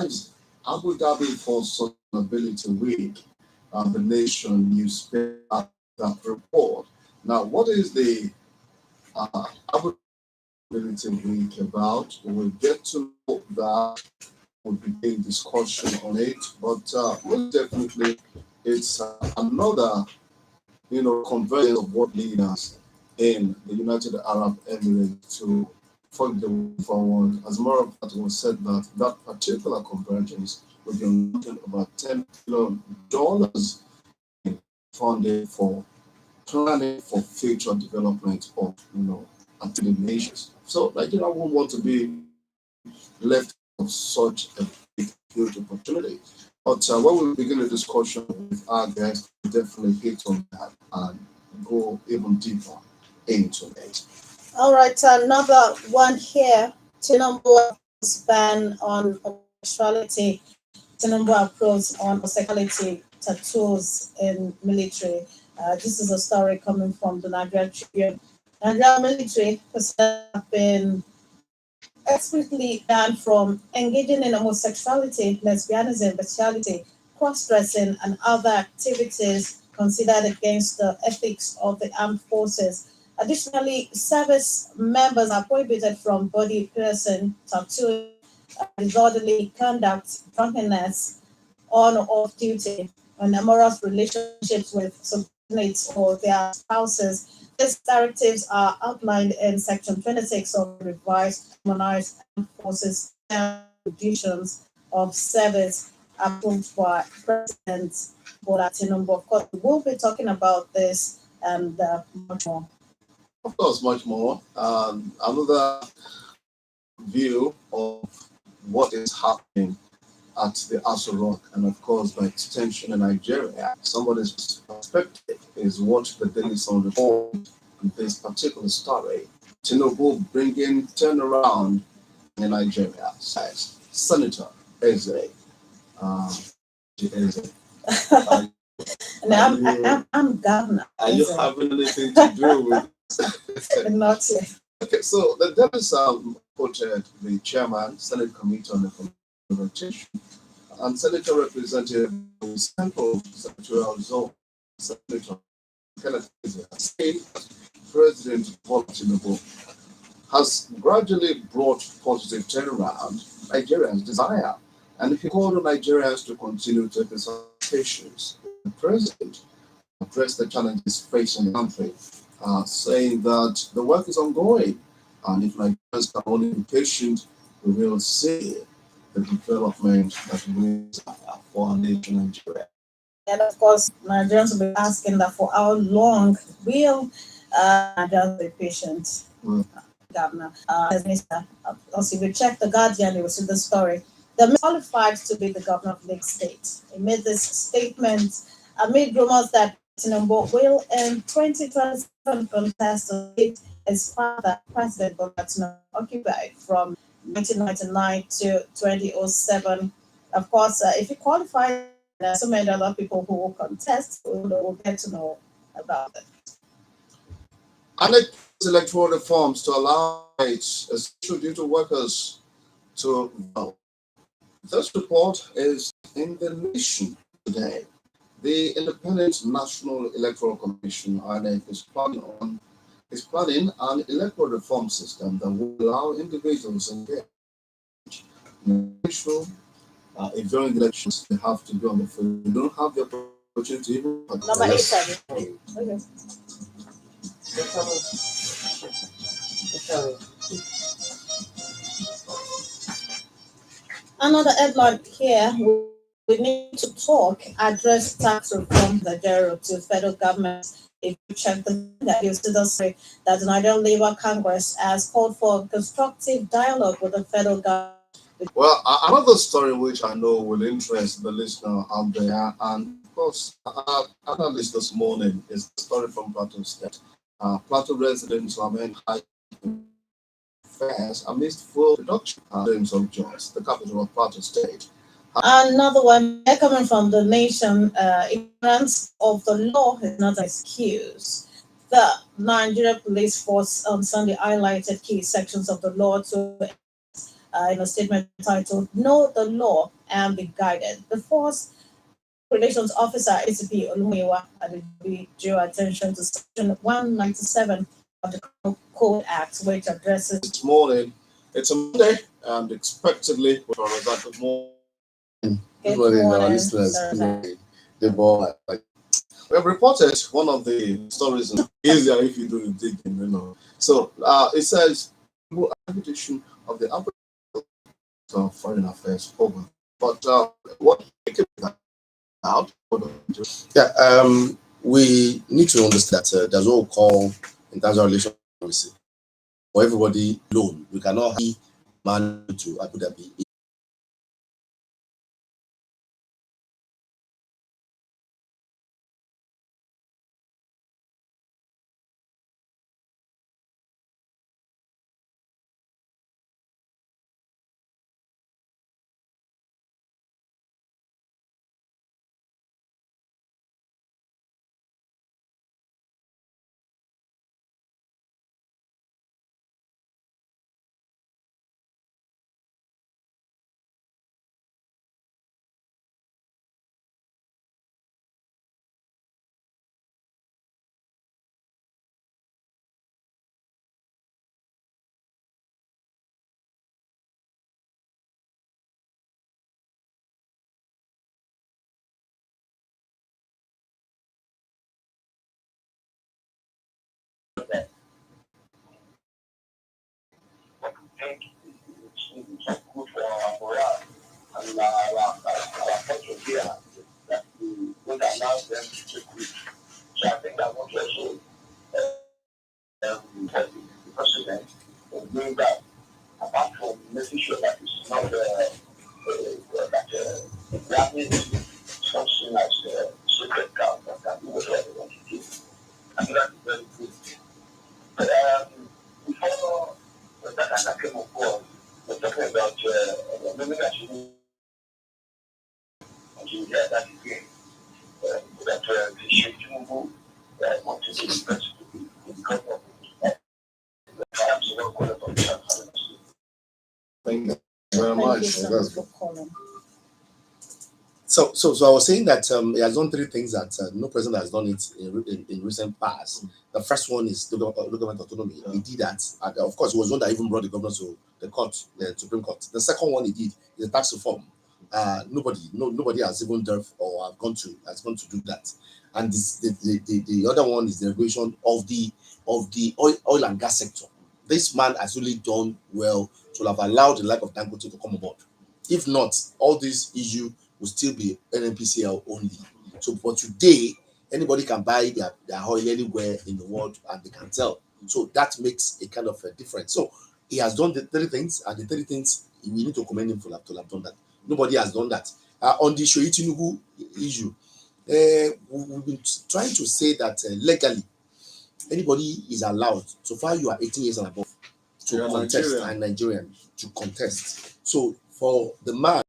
As Abu Dhabi for Sustainability Week, the Nation newspaper that report. Now, what is the Abu Dhabi Sustainability Week about? We'll get to know that. We'll begin discussion on it, but most definitely, it's another convergence of world leaders in the United Arab Emirates to forge the way forward. As more of that was said that that particular convergence will be unlocking about $10 billion funded for planning for future development of the nations. So Nigeria won't want to be left of such a big, huge opportunity. But when we begin the discussion with our guests, we definitely hit on that and go even deeper into it. All right, another one here. Tinubu ban on homosexuality. Tinubu approves on homosexuality tattoos in military. This is a story coming from the Nigerian Tribune. Nigerian military personnel have been explicitly banned from engaging in homosexuality, lesbianism, bestiality, cross-dressing, and other activities considered against the ethics of the armed forces. Additionally, service members are prohibited from body piercing, tattooing, disorderly conduct, drunkenness, on or off duty, and amorous relationships with subordinates or their spouses. These directives are outlined in Section 26 of the revised Harmonized Armed Forces Conditions of Service approved by President Bola Tinubu. Of course, we'll be talking about this and much more. Of course, much more. Another view of what is happening at the Aso Rock, and of course, by extension in Nigeria. Somebody's perspective is what the Daily Sun reported on this particular story. Tinubu bringing turnaround in Nigeria, says Senator Eze. Eze. I'm governor. Are you having anything to do with Not yet. Okay, so the Daily Sun quoted the chairman, Senate Committee on the Rotation, and Senator Representative Central Senatorial Zone, Senator Kenneth Eze, saying President Bola Tinubu has gradually brought positive turnaround Nigerians' desire, and he called on Nigerians to continue to exercise patience. The president addressed the challenges facing the country, saying that the work is ongoing, and if Nigerians can only be patient, we will see the development that we desire for our nation, Nigeria. And of course, Nigerians will be asking that for how long will Nigerians be patient? Mm. Governor, Minister. Also, if you check the Guardian, you will see the story. The man qualified to be the governor of Lake State. He made this statement amid rumors that Tinubu will in 2027 contest to seat his father, President Bola Tinubu, occupied from 1999 to 2007. Of course, if he qualifies, there are so many other people who will contest. We'll get to know about it. And it electoral reforms to allow essential duty workers to vote. This report is in the Nation today. The Independent National Electoral Commission (INEC) is planning an electoral reform system that will allow individuals engaged in electoral if during the elections they have to be on the field. They don't have the opportunity to even Number 87. Okay. Another headline here, we need to talk, address tax reform Nigeria to federal government. If you check the that you see the say that the Nigerian Labour Congress has called for constructive dialogue with the federal government. Well, another story which I know will interest the listener out there, and of course, our analyst this morning is the story from Plateau State. Plateau residents lament high fares amidst full production claims of Jos, the capital of Plateau State. Another one coming from the Nation, ignorance of the law is not an excuse. The Nigeria Police Force on Sunday highlighted key sections of the law to in a statement titled "Know the Law and Be Guided." The Force Relations Officer ACP Olumuyiwa Adejobi drew attention to Section 197 of the Criminal Code Act, which addresses. This morning, it's a Monday, and expectedly, good morning. Good morning, our listeners. sir. Good morning. Debo, We have reported one of the stories is easier if you do the digging, So it says application of the of Foreign Affairs over. But what out? Yeah, we need to understand that there's what we call international relations policy. For everybody alone, we cannot have man to Abu Dhabi. Thank you very much. So I was saying that he has done three things that no president has done it in recent past. The first one is local government autonomy. He did that. And of course, it was one that even brought the governor to the court, the Supreme Court. The second one he did is the tax reform. Nobody has even done or has gone to do that. And the other one is the regulation of the oil and gas sector. This man has really done well to have allowed the like of Dangote to come aboard. If not, all these issues will still be NNPCL only. So, but today, anybody can buy their oil anywhere in the world and they can sell. So that makes a kind of a difference. So he has done the three things, and the three things we need to commend him for to have done that. Nobody has done that. On the Shoyi Tinubu issue, we've been trying to say that legally, anybody is allowed, so far you are 18 years and above, to contest, and Nigerian to contest. So for the man,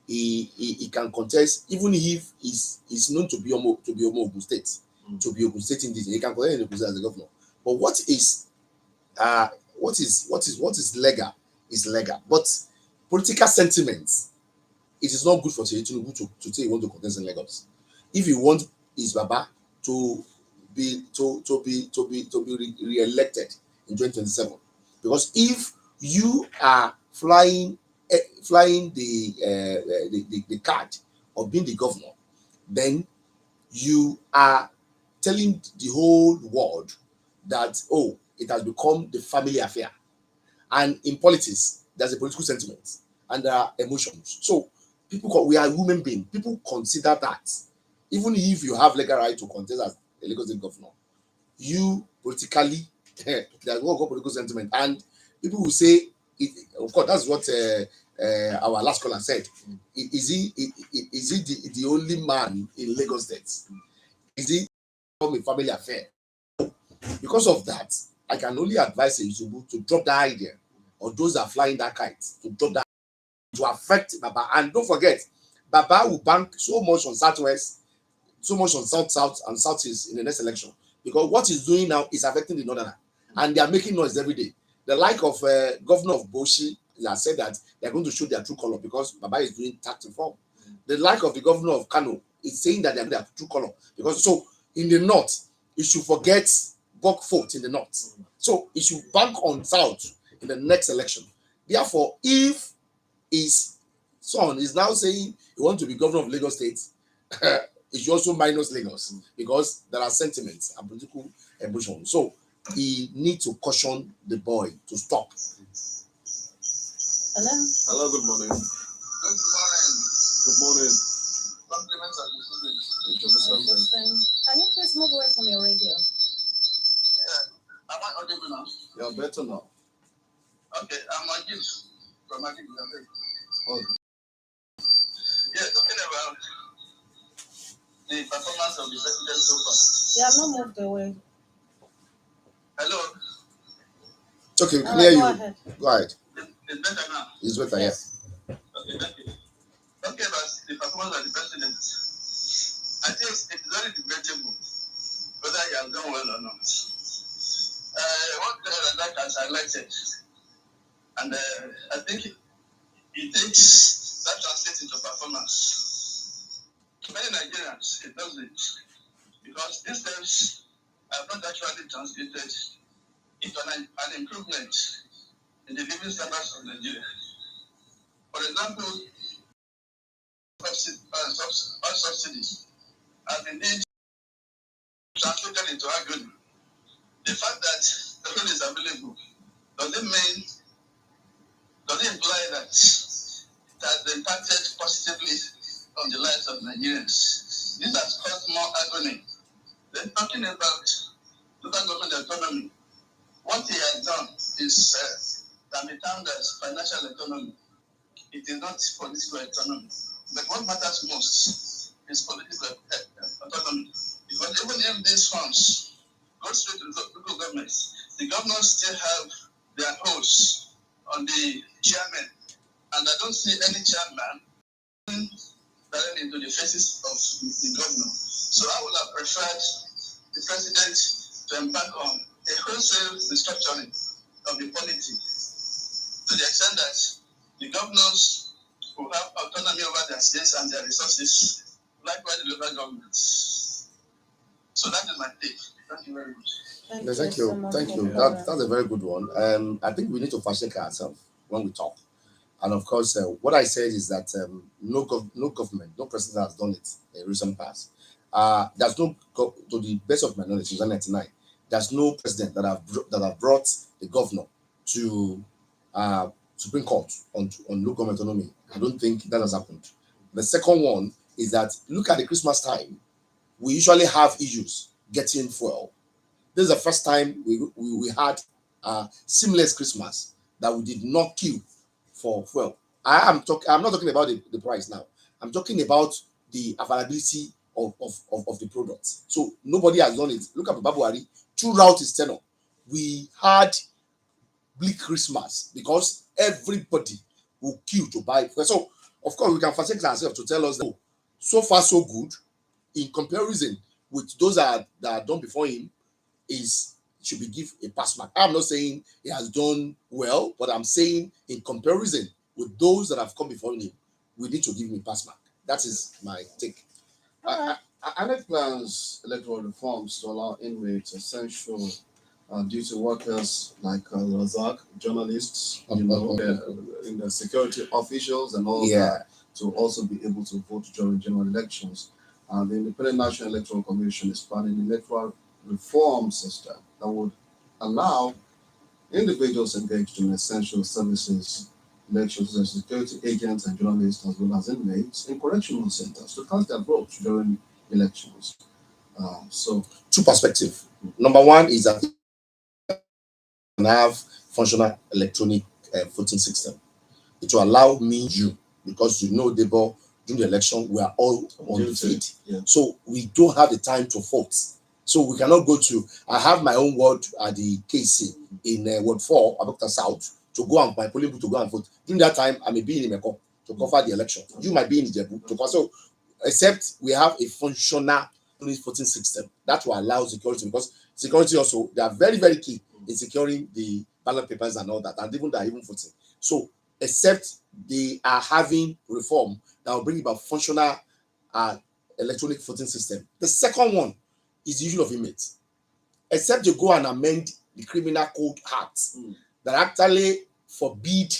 he can contest even if he's known to be Ogun State, to be Ogun State in this. He can contest in Ogun State as a governor. But what is legal is legal. But political sentiments, it is not good for Tinubu to say he want to contest in Lagos. If you want his Baba to be re-elected in 2027, because if you are flying the card of being the governor, then you are telling the whole world that it has become the family affair. And in politics, there's a political sentiment and there are emotions. So we are human beings. People consider that even if you have legal right to contest as a Lagos State governor, you politically there's what we call political sentiment, and people will say it. Of course, that's what our last caller said. Is he the only man in Lagos State? Is he a family affair? Because of that, I can only advise Yusufu to drop that idea, or those that are flying that kite to drop that, to affect Baba. And don't forget, Baba will bank so much on Southwest, so much on South and Southeast in the next election, because what he's doing now is affecting the Northerner, and they are making noise every day. The like of Governor of Boshi has said that they're going to show their true color because Baba is doing tax reform. The like of the governor of Kano is saying that they're their true color because so in the north, you should forget Bokfort in the north. So it should bank on south in the next election. Therefore, if his son is now saying he wants to be governor of Lagos State, it should also minus Lagos because there are sentiments and political emotions. So he needs to caution the boy to stop. Hello. Hello, good morning. Good morning. Good morning. Compliments are Interesting. Can you please move away from your radio? Yeah. Am I audible now? You're better now. Okay, I'm Ajib from Ajib. Oh. Yeah, talking about the performance of the president so far. You have not moved away. Hello. Okay, we can hear you. Go ahead. Go ahead. It's better now. It's better, Yes. Okay, thank you. Talking about the performance of the president, I think it's very debatable whether he has done well or not. What that has highlighted, and I think it takes that translates into performance. To many Nigerians, it does it because these steps have not actually translated into an improvement in the living standards of Nigeria. For example, subsidies have indeed translated into agony. The fact that the fuel is available does it imply that it has impacted positively on the lives of Nigerians? This has caused more agony. Then talking about local government autonomy, what he has done is can be termed as financial autonomy. It is not political autonomy. But what matters most is political autonomy. Because even if these funds go straight to local governments, the governors still have their hosts on the chairman. And I don't see any chairman directly into the faces of the governor. So I would have preferred the president to embark on a wholesale restructuring of the polity to the extent that the governors will have autonomy over their states and their resources, likewise the local governments. So that is my take. Thank you very much. Thank you. So much Thank for you. that. That's a very good one. I think we need to check ourselves when we talk. And of course, what I said is that no government, no president has done it in recent past. There's no, to the best of my knowledge, since 1999, there's no president that have brought the governor to Supreme Court on local government autonomy. I don't think that has happened. The second one is that look at the Christmas time. We usually have issues getting fuel. This is the first time we had a seamless Christmas that we did not queue for fuel. I'm not talking about the price now. I'm talking about the availability of the product. So nobody has done it. Look at Babuari. Throughout his tenure, we had bleak Christmas because everybody will queue to buy. So of course we can forsake ourselves to tell us that so far so good in comparison with those that are done before him should be give a pass mark. I'm not saying he has done well, but I'm saying in comparison with those that have come before him, we need to give him a pass mark. That is my take. INEC plans electoral reforms to allow inmates essential duty workers like Razak, journalists, in the security officials and all that, to also be able to vote during general elections. The Independent National Electoral Commission is planning an electoral reform system that would allow individuals engaged in essential services, elections, and security agents and journalists, as well as inmates in correctional centers, to cast their votes during elections. So, two perspectives. Number one is that we can have functional electronic voting system. It will allow me, you, because Debo, during the election, we are all on the field. Yeah. So we don't have the time to vote. So we cannot go to, I have my own ward at the KC in Ward 4, Abokta South, to go and my polling booth to go and vote. During that time, I may be in Imeko to cover the election. You might be in Ijebu to cover. So, except we have a functional voting system that will allow security, because security also, they are very, very key in securing the ballot papers and all that, and even that even voting. So except they are having reform that will bring about functional electronic voting system. The second one is the issue of inmates. Except you go and amend the Criminal Code Act that actually forbid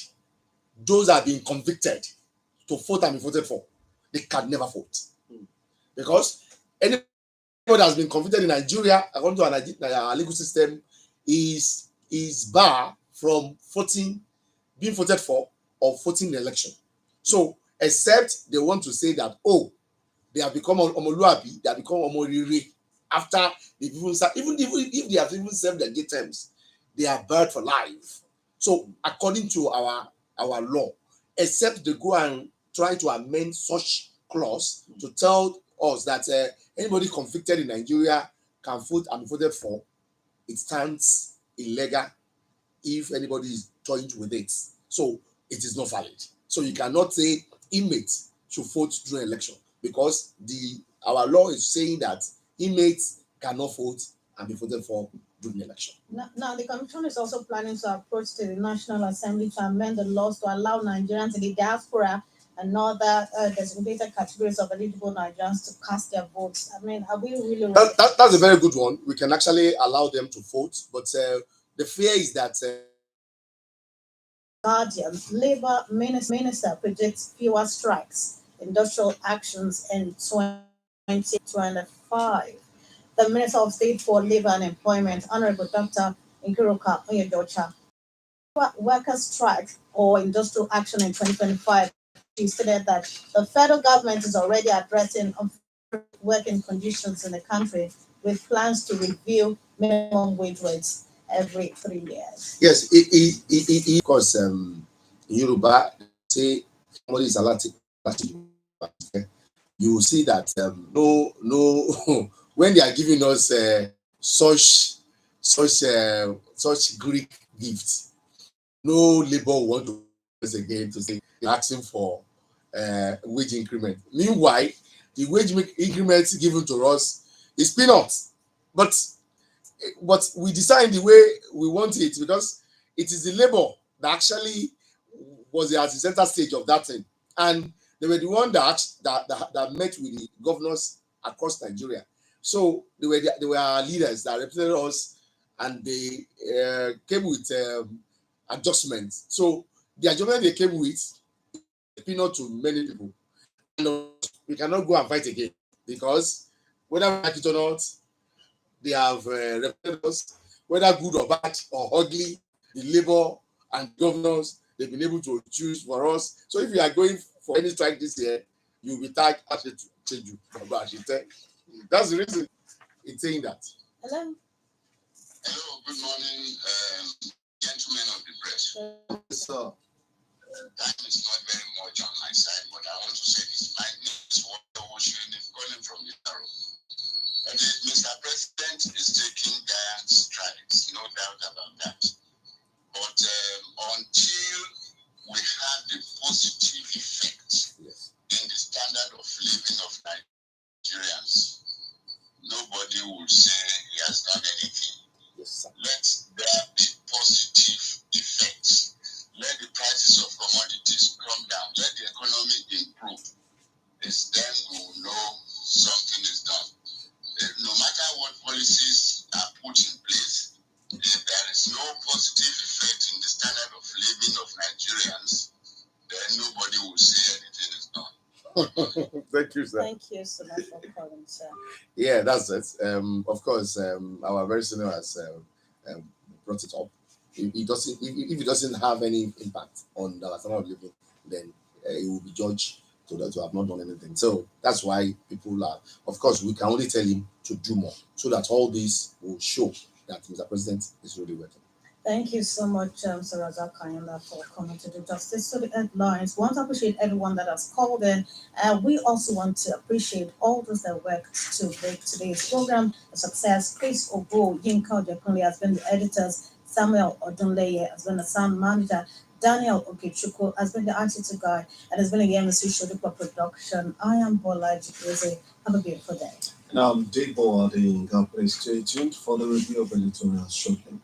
those that have been convicted to vote and be voted for, they can never vote. Because anybody that has been convicted in Nigeria, according to our legal system, is barred from voting, being voted for, or voting in the election. So, except they want to say that, oh, they have become omoluabi, they have become omoriri after they've even if they have even served their gay terms, they are barred for life. So, according to our law, except they go and try to amend such clause to tell us that anybody convicted in Nigeria can vote and be voted for, it stands illegal if anybody is joined with it. So it is not valid. So you cannot say inmates should vote during election, because our law is saying that inmates cannot vote and be voted for during the election. Now, the Commission is also planning to approach to the National Assembly to amend the laws to allow Nigerians in the diaspora and other designated categories of eligible Nigerians to cast their votes. I mean, are we really ready? That's a very good one. We can actually allow them to vote, but the fear is that Guardian, Labour Minister predicts fewer strikes, industrial actions in 2025. The Minister of State for Labour and Employment, Honorable Dr. Nkiruka Onyedocha, workers' strike or industrial action in 2025. She stated that the federal government is already addressing working conditions in the country with plans to review minimum wage rates every 3 years. Yes, because in Yoruba, say somebody is allowed to, you will see that no when they are giving us such Greek gifts, no labor want to us again to say they're asking for wage increment. Meanwhile, the wage increment given to us is peanuts, but we design the way we want it, because it is the labor that actually was at the center stage of that thing, and they were the one that met with the governors across Nigeria. So they were our leaders that represented us, and they came with adjustments. So the adjustment they came with is peanut to many people, and we cannot go and fight again, because whether we like it or not, they have represented us, whether good or bad or ugly, the labor and governors, they've been able to choose for us. So if you are going for any strike this year, you'll be tagged as to change you. That's the reason it's saying that. Hello. Hello, good morning, gentlemen of the press. So, time is not very much on my side, but I want to say this. My name is Walter Washington, calling from Yaro. Mr. President is taking giant strides, no doubt about that. But until we have the positive effect in the standard of living of Nigerians, nobody will say he has done anything. Let there be positive effects. Let the prices of commodities come down. Let the economy improve. It's then we will know something is done. No matter what policies are put in place, if there is no positive effect in the standard of living of Nigerians, then nobody will say anything is done. Thank you, sir. Thank you so much for calling, sir. Yeah, that's it. Of course, our very senior has brought it up. If it doesn't have any impact on the standard of living, then it will be judged to have not done anything. So that's why people are. Of course, we can only tell him to do more, so that all this will show that Mr. President is really working. Thank you so much, Sir Razak Kayanda, for coming to do justice to the headlines. We want to appreciate everyone that has called in. We also want to appreciate all those that worked to make today's program a success. Chris Obo, Yinka Ojekunle has been the editors. Samuel Odunleye has been the sound manager. Daniel Okechukwu has been the artist guy, and has been a MC Shodipa production. I am Bolaji. Have a beautiful day. and I'm Debo Adeyinka. Please stay tuned for the review of editorial shortly.